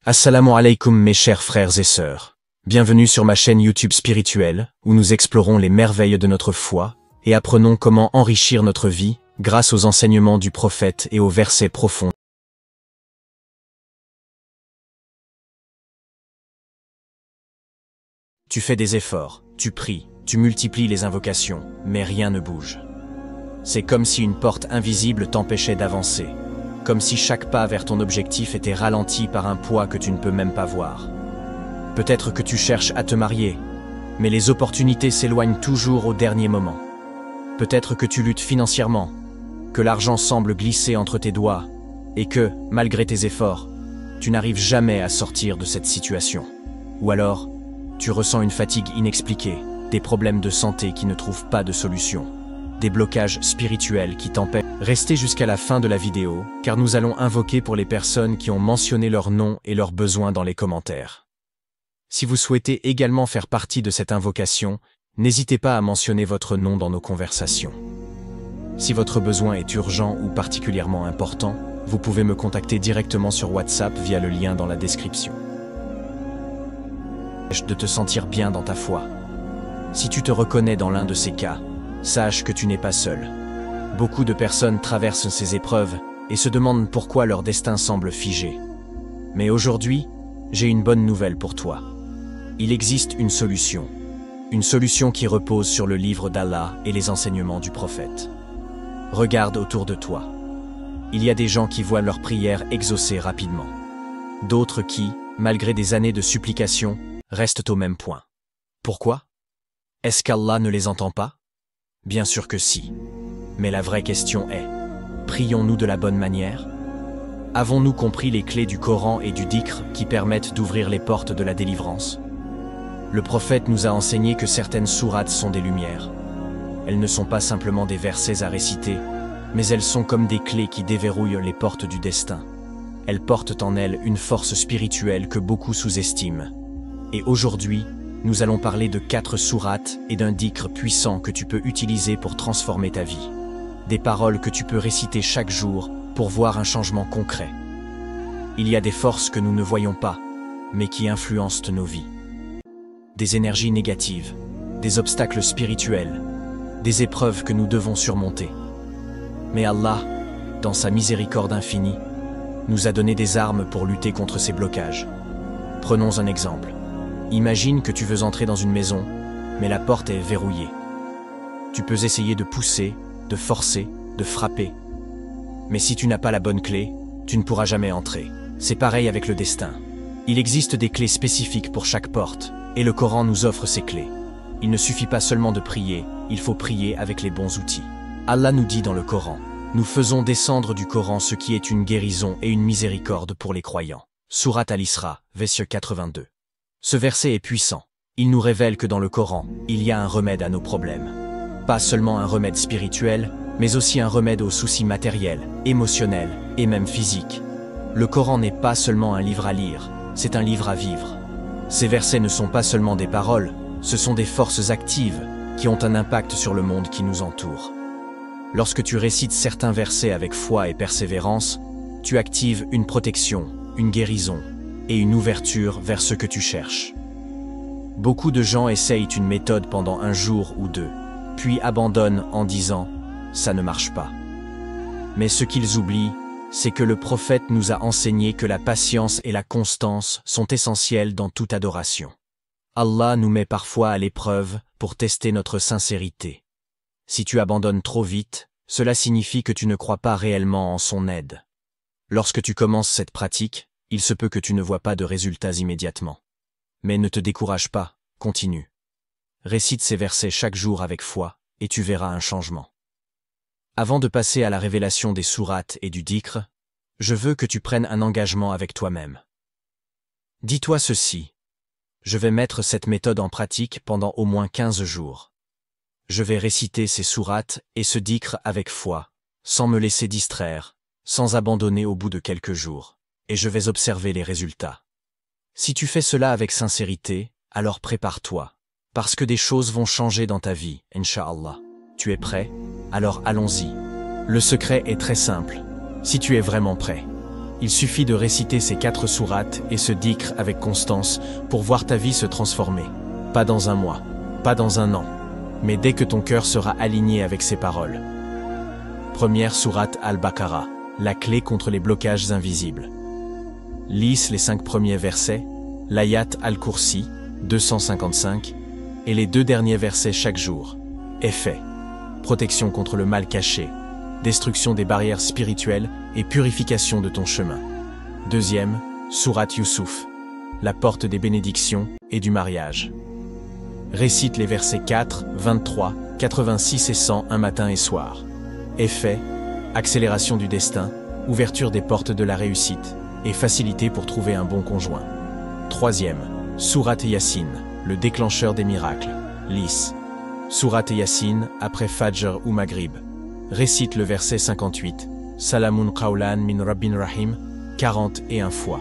Assalamu alaikum mes chers frères et sœurs. Bienvenue sur ma chaîne YouTube spirituelle, où nous explorons les merveilles de notre foi et apprenons comment enrichir notre vie grâce aux enseignements du prophète et aux versets profonds. Tu fais des efforts, tu pries, tu multiplies les invocations, mais rien ne bouge. C'est comme si une porte invisible t'empêchait d'avancer. Comme si chaque pas vers ton objectif était ralenti par un poids que tu ne peux même pas voir. Peut-être que tu cherches à te marier, mais les opportunités s'éloignent toujours au dernier moment. Peut-être que tu luttes financièrement, que l'argent semble glisser entre tes doigts, et que, malgré tes efforts, tu n'arrives jamais à sortir de cette situation. Ou alors, tu ressens une fatigue inexpliquée, des problèmes de santé qui ne trouvent pas de solution. Des blocages spirituels qui t'empêchent. Restez jusqu'à la fin de la vidéo, car nous allons invoquer pour les personnes qui ont mentionné leur nom et leurs besoins dans les commentaires. Si vous souhaitez également faire partie de cette invocation, n'hésitez pas à mentionner votre nom dans nos conversations. Si votre besoin est urgent ou particulièrement important, vous pouvez me contacter directement sur WhatsApp via le lien dans la description. De te sentir bien dans ta foi. Si tu te reconnais dans l'un de ces cas, sache que tu n'es pas seul. Beaucoup de personnes traversent ces épreuves et se demandent pourquoi leur destin semble figé. Mais aujourd'hui, j'ai une bonne nouvelle pour toi. Il existe une solution qui repose sur le livre d'Allah et les enseignements du prophète. Regarde autour de toi. Il y a des gens qui voient leurs prières exaucées rapidement. D'autres qui, malgré des années de supplication, restent au même point. Pourquoi? Est-ce qu'Allah ne les entend pas? Bien sûr que si. Mais la vraie question est, prions-nous de la bonne manière? Avons-nous compris les clés du Coran et du dhikr qui permettent d'ouvrir les portes de la délivrance? Le prophète nous a enseigné que certaines sourates sont des lumières. Elles ne sont pas simplement des versets à réciter, mais elles sont comme des clés qui déverrouillent les portes du destin. Elles portent en elles une force spirituelle que beaucoup sous-estiment. Et aujourd'hui, nous allons parler de 4 sourates et d'un dhikr puissant que tu peux utiliser pour transformer ta vie. Des paroles que tu peux réciter chaque jour pour voir un changement concret. Il y a des forces que nous ne voyons pas, mais qui influencent nos vies. Des énergies négatives, des obstacles spirituels, des épreuves que nous devons surmonter. Mais Allah, dans sa miséricorde infinie, nous a donné des armes pour lutter contre ces blocages. Prenons un exemple. Imagine que tu veux entrer dans une maison, mais la porte est verrouillée. Tu peux essayer de pousser, de forcer, de frapper. Mais si tu n'as pas la bonne clé, tu ne pourras jamais entrer. C'est pareil avec le destin. Il existe des clés spécifiques pour chaque porte, et le Coran nous offre ces clés. Il ne suffit pas seulement de prier, il faut prier avec les bons outils. Allah nous dit dans le Coran, « Nous faisons descendre du Coran ce qui est une guérison et une miséricorde pour les croyants. » Sourate Al-Isra, verset 82. Ce verset est puissant. Il nous révèle que dans le Coran, il y a un remède à nos problèmes. Pas seulement un remède spirituel, mais aussi un remède aux soucis matériels, émotionnels et même physiques. Le Coran n'est pas seulement un livre à lire, c'est un livre à vivre. Ces versets ne sont pas seulement des paroles, ce sont des forces actives qui ont un impact sur le monde qui nous entoure. Lorsque tu récites certains versets avec foi et persévérance, tu actives une protection, une guérison et une ouverture vers ce que tu cherches. Beaucoup de gens essayent une méthode pendant un jour ou deux, puis abandonnent en disant « ça ne marche pas ». Mais ce qu'ils oublient, c'est que le prophète nous a enseigné que la patience et la constance sont essentielles dans toute adoration. Allah nous met parfois à l'épreuve pour tester notre sincérité. Si tu abandonnes trop vite, cela signifie que tu ne crois pas réellement en son aide. Lorsque tu commences cette pratique, il se peut que tu ne vois pas de résultats immédiatement. Mais ne te décourage pas, continue. Récite ces versets chaque jour avec foi, et tu verras un changement. Avant de passer à la révélation des sourates et du dhikr, je veux que tu prennes un engagement avec toi-même. Dis-toi ceci. Je vais mettre cette méthode en pratique pendant au moins 15 jours. Je vais réciter ces sourates et ce dhikr avec foi, sans me laisser distraire, sans abandonner au bout de quelques jours. Et je vais observer les résultats. Si tu fais cela avec sincérité, alors prépare-toi, parce que des choses vont changer dans ta vie, Inch'Allah. Tu es prêt? Alors allons-y. Le secret est très simple, si tu es vraiment prêt. Il suffit de réciter ces 4 sourates et ce dhikr avec constance pour voir ta vie se transformer. Pas dans un mois, pas dans un an, mais dès que ton cœur sera aligné avec ces paroles. Première sourate Al-Baqarah, la clé contre les blocages invisibles. Lise les 5 premiers versets, l'ayat Al-Kursi, 255, et les 2 derniers versets chaque jour. Effet: protection contre le mal caché, destruction des barrières spirituelles et purification de ton chemin. Deuxième, sourate Youssouf, la porte des bénédictions et du mariage. Récite les versets 4, 23, 86 et 100 un matin et soir. Effet: accélération du destin, ouverture des portes de la réussite et facilité pour trouver un bon conjoint. Troisième, sourate Yassine, le déclencheur des miracles. Lise sourate Yassine après Fajr ou Maghrib. Récite le verset 58, Salamun qawlan min Rabbin Rahim, 41 fois.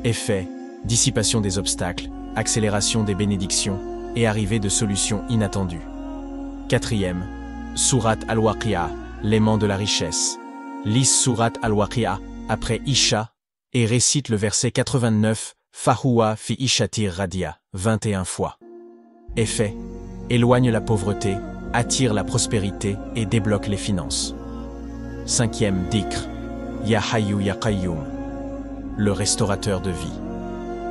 Effet: dissipation des obstacles, accélération des bénédictions et arrivée de solutions inattendues. Quatrième, sourate Al-Waqi'a, l'aimant de la richesse. Lise sourate Al-Waqi'a après Isha et récite le verset 89, Fahuwa fi Ishatir Radia, 21 fois. Effet: éloigne la pauvreté, attire la prospérité et débloque les finances. Cinquième dhikr, Ya Hayyu Ya Qayyum, le restaurateur de vie.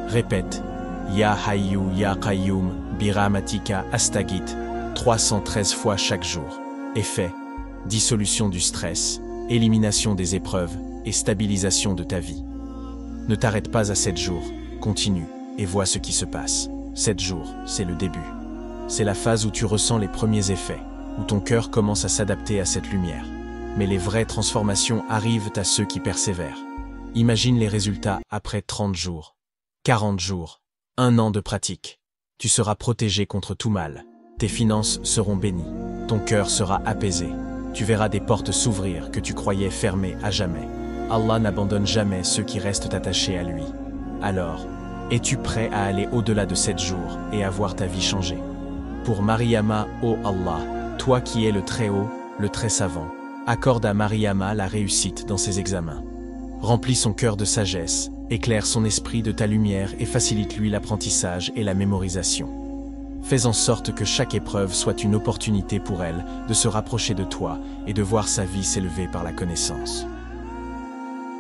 Répète, Ya Hayyu Ya Qayyum, Birahmatika Astagit, 313 fois chaque jour. Effet: dissolution du stress, élimination des épreuves et stabilisation de ta vie. Ne t'arrête pas à 7 jours, continue et vois ce qui se passe. 7 jours, c'est le début. C'est la phase où tu ressens les premiers effets, où ton cœur commence à s'adapter à cette lumière. Mais les vraies transformations arrivent à ceux qui persévèrent. Imagine les résultats après 30 jours, 40 jours, 1 an de pratique. Tu seras protégé contre tout mal. Tes finances seront bénies. Ton cœur sera apaisé. Tu verras des portes s'ouvrir que tu croyais fermées à jamais. Allah n'abandonne jamais ceux qui restent attachés à lui. Alors, es-tu prêt à aller au-delà de 7 jours et à voir ta vie changer? Pour Mariama, ô Allah, toi qui es le Très-Haut, le Très-Savant, accorde à Mariama la réussite dans ses examens. Remplis son cœur de sagesse, éclaire son esprit de ta lumière et facilite-lui l'apprentissage et la mémorisation. Fais en sorte que chaque épreuve soit une opportunité pour elle de se rapprocher de toi et de voir sa vie s'élever par la connaissance.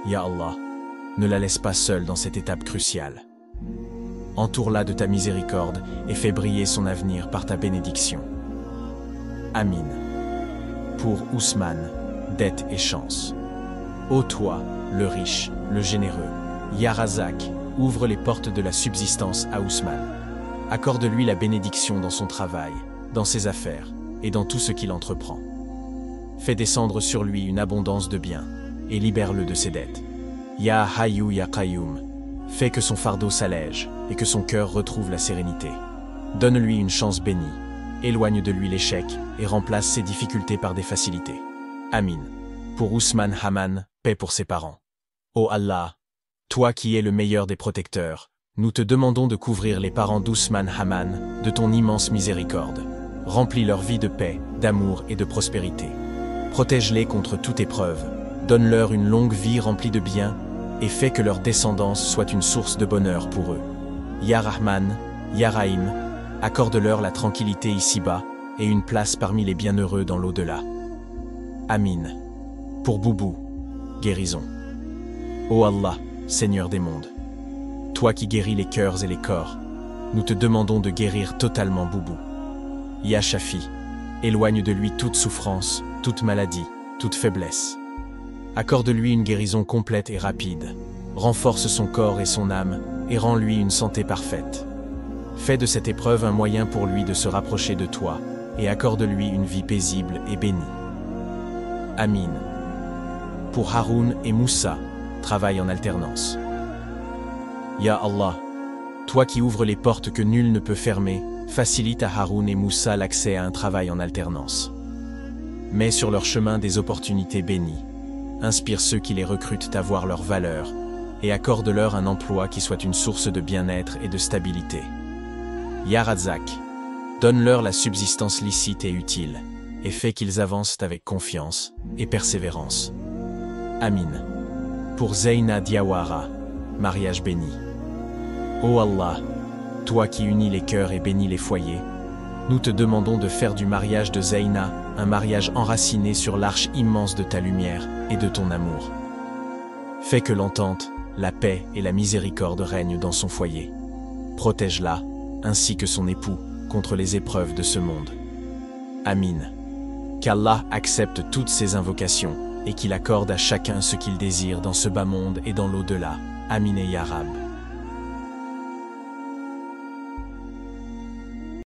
Ya Allah, ne la laisse pas seule dans cette étape cruciale. Entoure-la de ta miséricorde et fais briller son avenir par ta bénédiction. Amin. Pour Ousmane, dette et chance. Ô toi, le riche, le généreux, Ya Razak, ouvre les portes de la subsistance à Ousmane. Accorde-lui la bénédiction dans son travail, dans ses affaires et dans tout ce qu'il entreprend. Fais descendre sur lui une abondance de biens et libère-le de ses dettes. Ya Hayyu Ya Qayyum, fais que son fardeau s'allège et que son cœur retrouve la sérénité. Donne-lui une chance bénie, éloigne de lui l'échec et remplace ses difficultés par des facilités. Amin. Pour Ousmane Haman, paix pour ses parents. Ô Allah, toi qui es le meilleur des protecteurs, nous te demandons de couvrir les parents d'Ousmane Haman de ton immense miséricorde. Remplis leur vie de paix, d'amour et de prospérité. Protège-les contre toute épreuve. Donne-leur une longue vie remplie de biens et fais que leur descendance soit une source de bonheur pour eux. Ya Rahman, Ya Rahim, accorde-leur la tranquillité ici-bas et une place parmi les bienheureux dans l'au-delà. Amin. Pour Boubou, guérison. Ô Allah, Seigneur des mondes, toi qui guéris les cœurs et les corps, nous te demandons de guérir totalement Boubou. Ya Shafi, éloigne de lui toute souffrance, toute maladie, toute faiblesse. Accorde-lui une guérison complète et rapide. Renforce son corps et son âme et rends-lui une santé parfaite. Fais de cette épreuve un moyen pour lui de se rapprocher de toi et accorde-lui une vie paisible et bénie. Amin. Pour Haroun et Moussa, travaille en alternance. Ya Allah, toi qui ouvres les portes que nul ne peut fermer, facilite à Haroun et Moussa l'accès à un travail en alternance. Mets sur leur chemin des opportunités bénies. Inspire ceux qui les recrutent à voir leur valeur et accorde-leur un emploi qui soit une source de bien-être et de stabilité. Ya Razak, donne-leur la subsistance licite et utile et fais qu'ils avancent avec confiance et persévérance. Amin. pour Zeyna Diawara, mariage béni. Ô Allah, toi qui unis les cœurs et bénis les foyers, nous te demandons de faire du mariage de Zeyna un mariage enraciné sur l'arche immense de ta lumière et de ton amour. Fais que l'entente, la paix et la miséricorde règnent dans son foyer. Protège-la, ainsi que son époux, contre les épreuves de ce monde. Amin. Qu'Allah accepte toutes ces invocations et qu'il accorde à chacun ce qu'il désire dans ce bas monde et dans l'au-delà. Amin et Ya Rab.